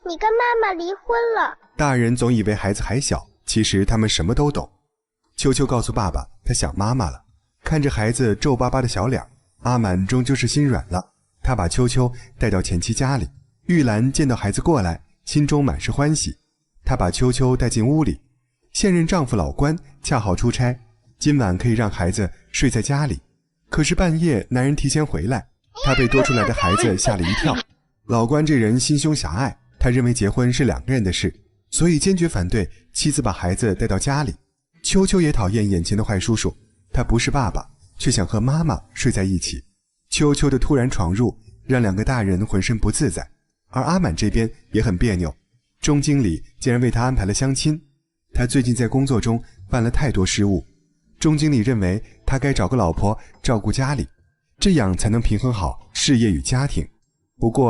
你跟妈妈离婚了。大人总以为孩子还小，其实他们什么都懂。秋秋告诉爸爸，他想妈妈了。看着孩子皱巴巴的小脸，阿满终究是心软了。他把秋秋带到前妻家里，玉兰见到孩子过来，心中满是欢喜。他把秋秋带进屋里，现任丈夫老关恰好出差，今晚可以让孩子睡在家里。可是半夜男人提前回来，他被多出来的孩子吓了一跳。老关这人心胸狭隘，他认为结婚是两个人的事，所以坚决反对妻子把孩子带到家里。秋秋也讨厌眼前的坏叔叔，他不是爸爸，却想和妈妈睡在一起。秋秋的突然闯入让两个大人浑身不自在，而阿满这边也很别扭。钟经理竟然为他安排了相亲，他最近在工作中犯了太多失误，钟经理认为他该找个老婆照顾家里，这样才能平衡好事业与家庭。不过